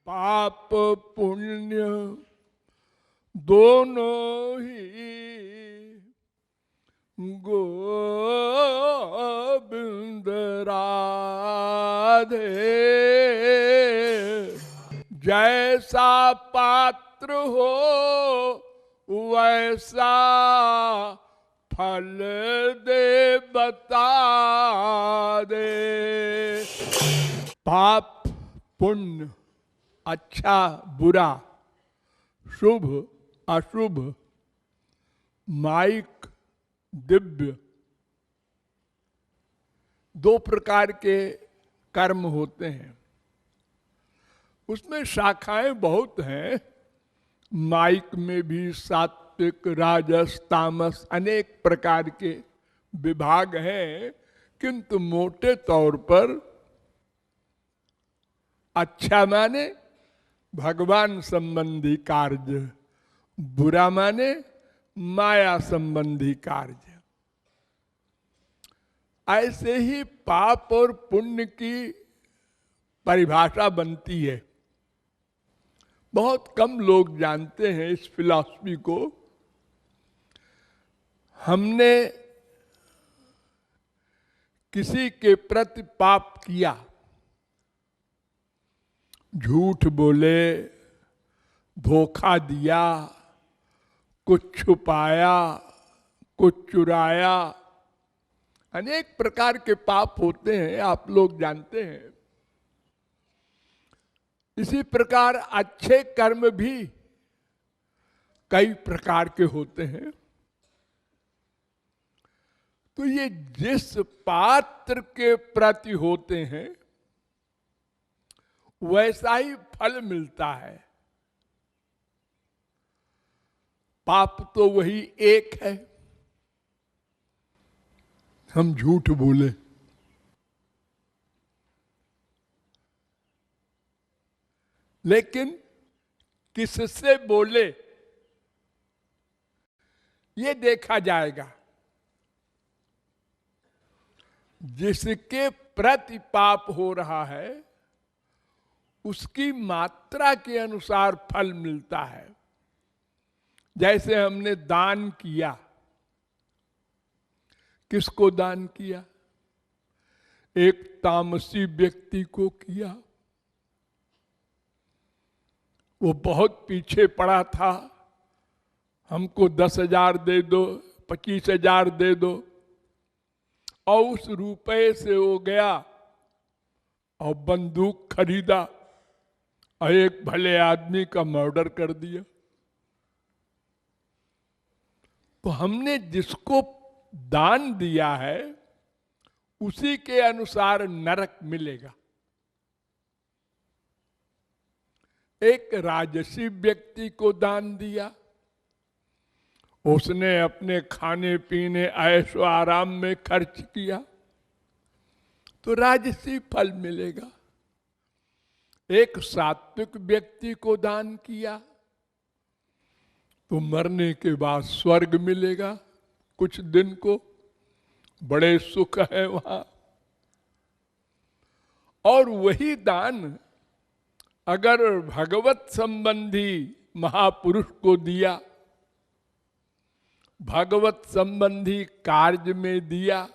पाप पुण्य दोनों ही गोविंद राधे। जैसा पात्र हो वैसा फल दे बता दे। पाप पुण्य, अच्छा बुरा, शुभ अशुभ, माइक दिव्य, दो प्रकार के कर्म होते हैं। उसमें शाखाएं बहुत हैं। माइक में भी सात्विक राजस तामस अनेक प्रकार के विभाग हैं, किंतु मोटे तौर पर अच्छा माने भगवान संबंधी कार्य, बुरा माने माया संबंधी कार्य। ऐसे ही पाप और पुण्य की परिभाषा बनती है। बहुत कम लोग जानते हैं इस फिलॉसफी को। हमने किसी के प्रति पाप किया, झूठ बोले, धोखा दिया, कुछ छुपाया, कुछ चुराया, अनेक प्रकार के पाप होते हैं, आप लोग जानते हैं। इसी प्रकार अच्छे कर्म भी कई प्रकार के होते हैं। तो ये जिस पात्र के प्रति होते हैं वैसा ही फल मिलता है। पाप तो वही एक है, हम झूठ बोले, लेकिन किससे बोले ये देखा जाएगा। जिसके प्रति पाप हो रहा है उसकी मात्रा के अनुसार फल मिलता है। जैसे हमने दान किया, किसको दान किया? एक तामसी व्यक्ति को किया। वो बहुत पीछे पड़ा था, हमको 10,000 दे दो, 25,000 दे दो, और उस रुपए से वो गया और बंदूक खरीदा और एक भले आदमी का मर्डर कर दिया। तो हमने जिसको दान दिया है उसी के अनुसार नरक मिलेगा। एक राजसी व्यक्ति को दान दिया, उसने अपने खाने पीने ऐशो आराम में खर्च किया तो राजसी फल मिलेगा। एक सात्विक व्यक्ति को दान किया तो मरने के बाद स्वर्ग मिलेगा, कुछ दिन को बड़े सुख है वहां। और वही दान अगर भगवत संबंधी महापुरुष को दिया, भगवत संबंधी कार्य में दिया,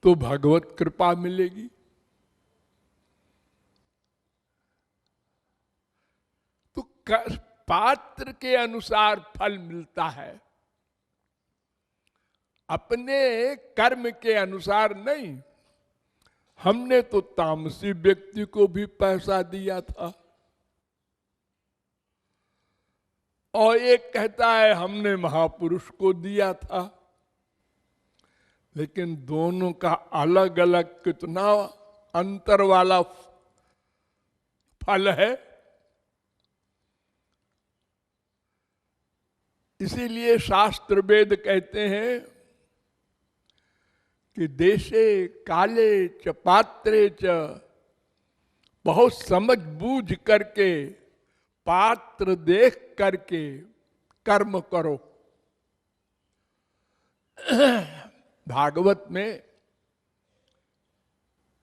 तो भगवत कृपा मिलेगी। तो पात्र के अनुसार फल मिलता है, अपने कर्म के अनुसार नहीं। हमने तो तामसी व्यक्ति को भी पैसा दिया था और एक कहता है हमने महापुरुष को दिया था, लेकिन दोनों का अलग अलग कितना अंतर वाला फल है। इसीलिए शास्त्र वेद कहते हैं कि देशे काले च पात्रे च, बहुत समझ बूझ करके पात्र देख करके कर्म करो। भागवत में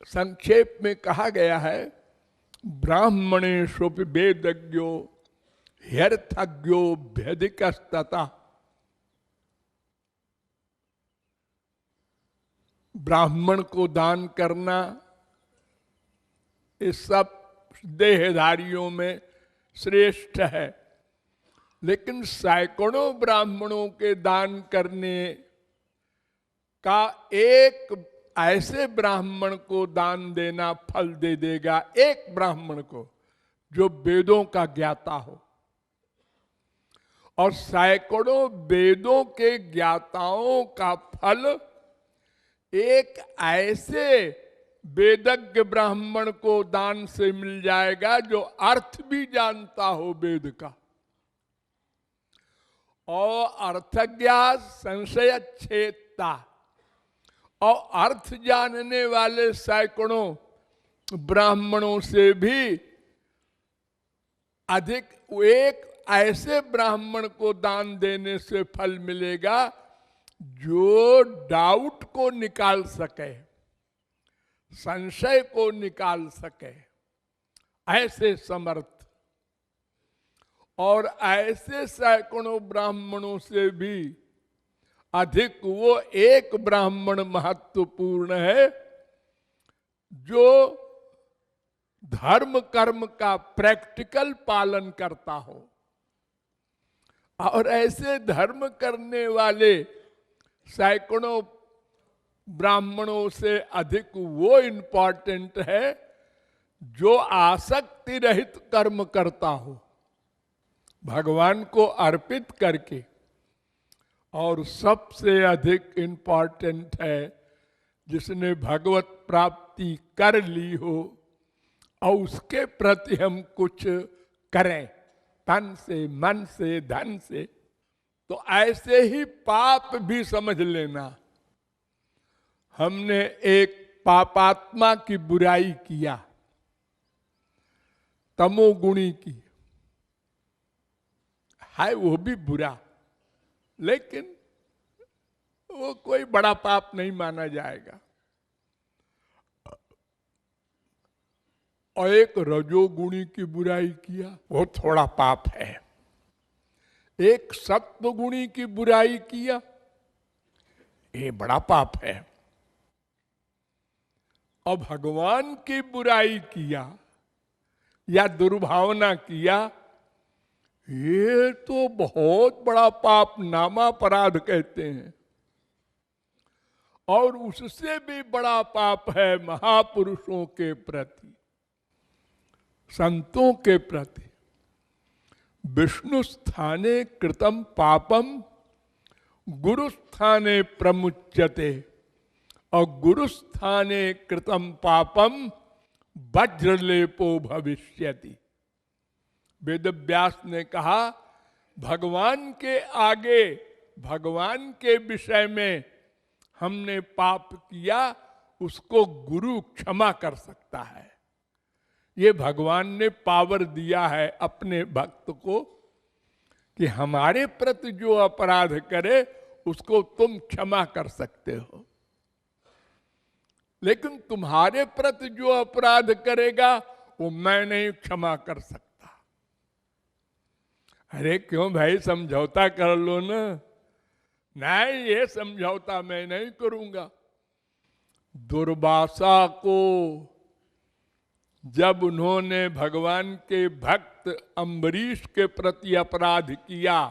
संक्षेप में कहा गया है ब्राह्मणेषु वेदज्ञो ह्यर्थज्ञो भेदिकस्तता। ब्राह्मण को दान करना इस सब देहधारियों में श्रेष्ठ है, लेकिन सैकड़ों ब्राह्मणों के दान करने का एक ऐसे ब्राह्मण को दान देना फल दे देगा, एक ब्राह्मण को जो वेदों का ज्ञाता हो। और सैकड़ों वेदों के ज्ञाताओं का फल एक ऐसे वेदज्ञ ब्राह्मण को दान से मिल जाएगा जो अर्थ भी जानता हो वेद का। और अर्थज्ञा संशय छेदता, और अर्थ जानने वाले सैकड़ों ब्राह्मणों से भी अधिक एक ऐसे ब्राह्मण को दान देने से फल मिलेगा जो डाउट को निकाल सके, संशय को निकाल सके, ऐसे समर्थ। और ऐसे सैकड़ों ब्राह्मणों से भी अधिक वो एक ब्राह्मण महत्वपूर्ण है जो धर्म कर्म का प्रैक्टिकल पालन करता हो। और ऐसे धर्म करने वाले सैकड़ों ब्राह्मणों से अधिक वो इंपॉर्टेंट है जो आसक्ति रहित कर्म करता हो, भगवान को अर्पित करके। और सबसे अधिक इंपॉर्टेंट है जिसने भगवत प्राप्ति कर ली हो और उसके प्रति हम कुछ करें, तन से, मन से, धन से। तो ऐसे ही पाप भी समझ लेना। हमने एक पापात्मा की बुराई किया, तमोगुणी की है, वो भी बुरा, लेकिन वो कोई बड़ा पाप नहीं माना जाएगा। और एक रजोगुणी की बुराई किया, वो थोड़ा पाप है। एक सत्वगुणी की बुराई किया, ये बड़ा पाप है। और भगवान की बुराई किया या दुर्भावना किया, ये तो बहुत बड़ा पाप, नामापराध कहते हैं। और उससे भी बड़ा पाप है महापुरुषों के प्रति, संतों के प्रति। विष्णु स्थाने कृतम पापम गुरु स्थाने प्रमुच्यते, और गुरु स्थाने कृतम पापम वज्रलेपो भविष्यति। वेदव्यास ने कहा, भगवान के आगे, भगवान के विषय में हमने पाप किया, उसको गुरु क्षमा कर सकता है। ये भगवान ने पावर दिया है अपने भक्त को कि हमारे प्रति जो अपराध करे उसको तुम क्षमा कर सकते हो, लेकिन तुम्हारे प्रति जो अपराध करेगा वो मैं नहीं क्षमा कर सकता। अरे क्यों भाई, समझौता कर लो ना। नहीं, ये समझौता मैं नहीं करूंगा। दुर्वासा को जब उन्होंने भगवान के भक्त अम्बरीश के प्रति अपराध किया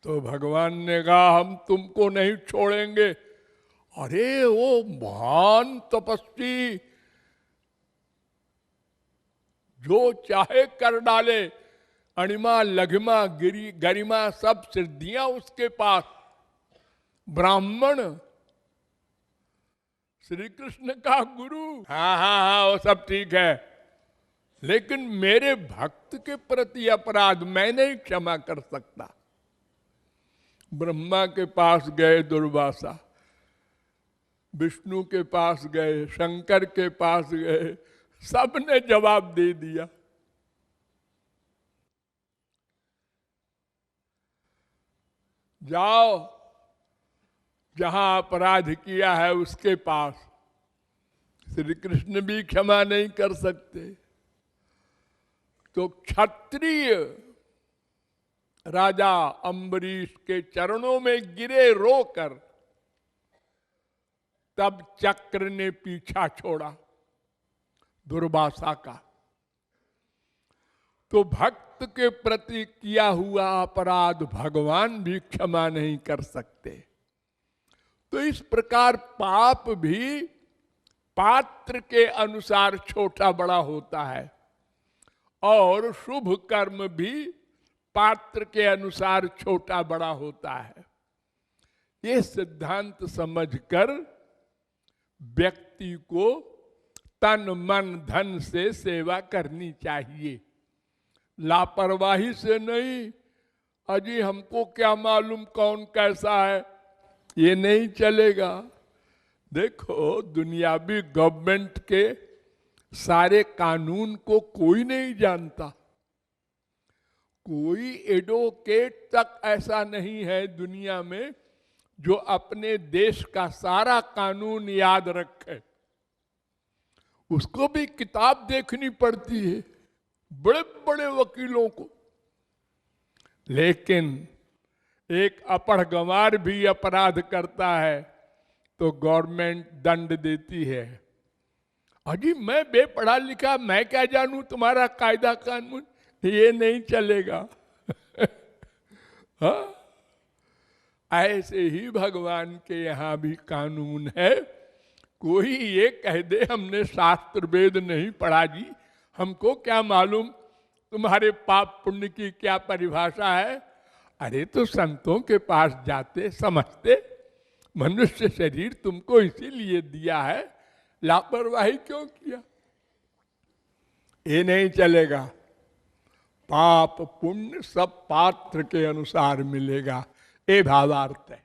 तो भगवान ने कहा, हम तुमको नहीं छोड़ेंगे। अरे वो महान तपस्वी जो चाहे कर डाले, अणिमा लघिमा गिरी गरिमा सब सिद्धियां उसके पास, ब्राह्मण, श्री कृष्ण का गुरु। हाँ हाँ हाँ, वो सब ठीक है, लेकिन मेरे भक्त के प्रति अपराध मैं नहीं क्षमा कर सकता। ब्रह्मा के पास गए दुर्वासा, विष्णु के पास गए, शंकर के पास गए, सबने जवाब दे दिया। जाओ, जहां अपराध किया है उसके पास श्री कृष्ण भी क्षमा नहीं कर सकते। तो क्षत्रिय राजा अम्बरीश के चरणों में गिरे रोकर, तब चक्र ने पीछा छोड़ा दुर्वासा का। तो भक्त के प्रति किया हुआ अपराध भगवान भी क्षमा नहीं कर सकते। तो इस प्रकार पाप भी पात्र के अनुसार छोटा बड़ा होता है और शुभ कर्म भी पात्र के अनुसार छोटा बड़ा होता है। ये सिद्धांत समझकर व्यक्ति को तन मन धन से सेवा करनी चाहिए, लापरवाही से नहीं। अजी हमको क्या मालूम कौन कैसा है, ये नहीं चलेगा। देखो, दुनियावी गवर्नमेंट के सारे कानून को कोई नहीं जानता। कोई एडवोकेट तक ऐसा नहीं है दुनिया में जो अपने देश का सारा कानून याद रखे। उसको भी किताब देखनी पड़ती है, बड़े बड़े वकीलों को। लेकिन एक अपढ़ गंवार भी अपराध करता है तो गवर्नमेंट दंड देती है। अजी मैं बेपढ़ा लिखा, मैं क्या जानूं तुम्हारा कायदा कानून, ये नहीं चलेगा। हाँ? ऐसे ही भगवान के यहाँ भी कानून है। कोई ये कह दे हमने शास्त्र वेद नहीं पढ़ा जी, हमको क्या मालूम तुम्हारे पाप पुण्य की क्या परिभाषा है। अरे तो संतों के पास जाते, समझते, मनुष्य शरीर तुमको इसीलिए दिया है, लापरवाही क्यों किया। ये नहीं चलेगा। पाप पुण्य सब पात्र के अनुसार मिलेगा, ये भावार्थ है।